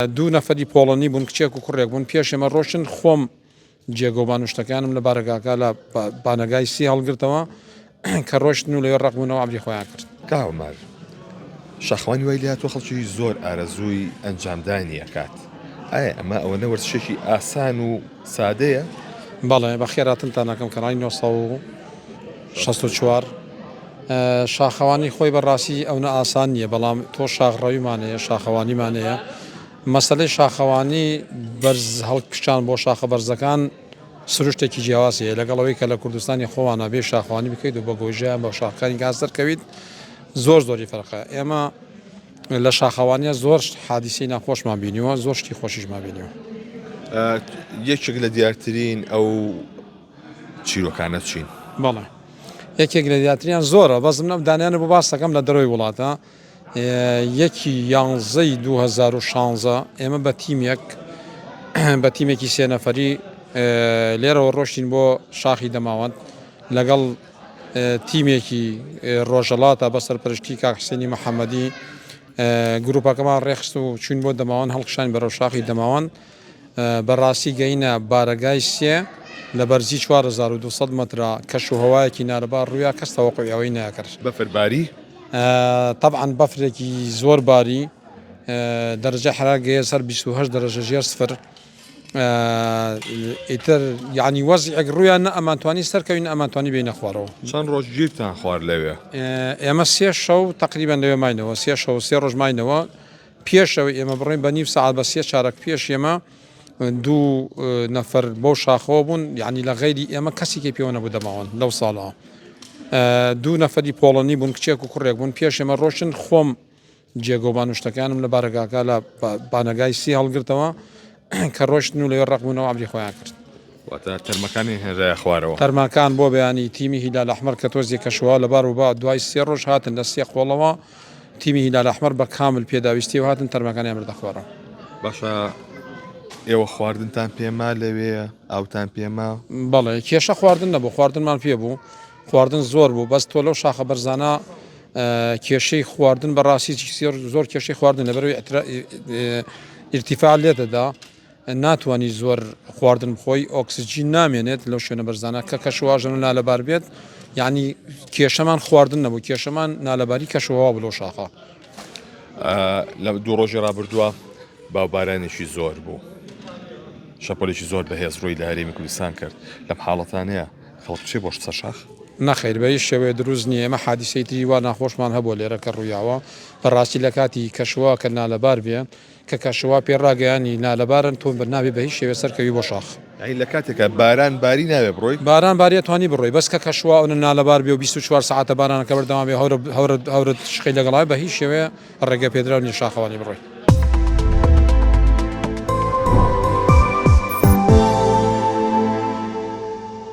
دوو نەفەری پۆڵەنی بوون کچێک و کوڕێک بوون پێش ئێمە ڕۆشن خۆم جێگۆ بانوشتەکانم لە بارەگاکە لە بانەگای سی هەڵگرتەوە کە ڕۆشتن و لەوێ ڕقبوونەوە عەبری خۆیان کرد. کاومار شاخوانی وای لات تۆ خەڵکی زۆر ئارەزووی ئەنجامدانی ئەکات. ئایا ئەمە ئەوەنە وەرزشێکی ئاسان و سادەیە؟ بەڵێ بە خێراتنتان نەکەم کەڕای 1964 شاخەوانی خۆی بەڕاستی ئەوە ئاسان نییە بەڵام تۆ شاخڕەویمانەیە شاخەوانیمانەیە مەسەلەی شاخەوانی بەرز هەڵکشان بۆ شاخە بەرزەکان سروشتێکی جیاوازیە لەگەڵەوەی کە لە کوردستانی خۆوانە بێ شاخەوانی بکەیت و بە گۆژیان بە شاخەکانی گاز دەرکەویت زۆری فەرقە ئێمە لە شاخەوانیە زۆر حادیسی ناخۆشمان بینیوە زۆر شتی خۆشیشمان بینیوە. یەکێک لە دیارترین ئەو چیرۆکانە چین؟ بەڵێ یەکێک لە دیاتریان زۆرە بەزم نەم دانیانە بۆ باس دەکەم لە دەرەوەی وڵاتە یەکی 11/2016 ئێمە بە تیمێکی سێ نەفەری لێرەوە ڕۆشتین بۆ شاخی دەماوەند لەگەڵ تیمێکی ڕۆژەڵاتە بە سەرپەرشتی کاک حسێنی محەممەدی گروپەکەمان ڕێخست و چوین بۆ دەماوەند هەڵقشان بەرەو شاخی دەماوەند بەڕاستی گەینە بارەگای سێ لە بەرزی 4200 مترە کەش و هەوایەکی نارەبار ڕوویا کەس تەوەقعی ئەوەی ناکرد. بەفرباری؟ طبعاً بەفرێکی زۆر باری دەرەجە حرارەت گەیە سەر 28 دەرەجە ژێر سفر ئیتر یعنی وەزعێک ڕوویان نە ئەمانتوانی سەرکەوین ئەمانتوانی بینە خوارەوە. چەند ڕۆژ گیرتان خوارد لەوێ؟ ئێمە سێ شەو تقریبان لەوێ ماینەوە سێ شەو سێ ڕۆژ ماینەوە پێشەوەی ئێمە بڕێن بە نیو سەعات بە سێ چارەک پێش ئێمە دوو نەفەر بۆ شاخەوە بوون یعنی لە غەیری ئێمە کەسێکی پێوە نەبوو دەماوەند لەو ساڵەوە دوو نەفەری پۆڵەنی بوون کچێک و کوڕێک بوون پێش ئێمە ڕۆشن خۆم جێگۆ بانوشتەکانم لە بارەگاکە لە بانەگای سی هەڵگرتەوە کە ڕۆشتن و لەوێ ڕقبوونەوە عەبری خۆیان کرد. واتە تەرمەکانی هێنرایە خوارەوە. تەرماکان بۆ بەیانی تیمی هیلال ئەحمەر کە تۆزیە کەشەوە لەبار و با دوای سێ ڕۆژ هاتن لە سێ قۆڵەوە تیمی هیلال ئەحمەر بە کامل پێداویستی و هاتن تەرمەکانی ئەمر دەخوارەوە. باشە ئێوە خواردنتان پێما لەوێ ئاوتان پێما؟ بەڵێ کێشە خواردن نەبوو خواردنمان پێ بوو خواردن زۆر بوو بەس تۆ لەو شاخە بەرزانە کێشەی خواردن بەڕاستی زۆر کێشەی خواردن لەبەرەوەی ئیرتیفاع لێدەدا ناتوانانی زۆر خواردن بخۆی ئۆکسسیجین نامێنێت لەو شوێنە بەرزانە کە کەشواژن و نالەبار بێت یعنی کێشەمان خواردن نەبوو کێشەمان نالەباری کەشەوە بلۆ شاخە. لە دوو ڕۆژی ڕابردووە باوبارانێکی زۆر بوو شەپۆلێکی زۆر بەهێز ڕووی لە هەرێمی کوردستان کرد لەم حاڵەتانەیە خەڵک چێ بۆ شتە شاخ؟ نەخێر بە هیچ شێوەیە دروست نییە ئێمە حادیسەی تری وا ناخۆشمان هەبوو لێرە کە ڕوویاوە بەڕاستی لە کاتی کەشەوە کە نالەبار بێ کە کەشەوە پێڕاگەیانی نالەبارن تۆ بەناوێ بە هیچ شێوێ سەرکەوی بۆ شاخ لە کاتێکە باران باری ناوێ بڕۆی باران باریە توانی بڕۆی بەس کە کەشەوە ئەو نالەبار بێ و 24 ساعتە بارانەکە بەردەوام بێ هەورە شخی لەگەڵای بە هیچ شێوەیە ڕێگە پێدراونی شاخەوانی بڕۆی.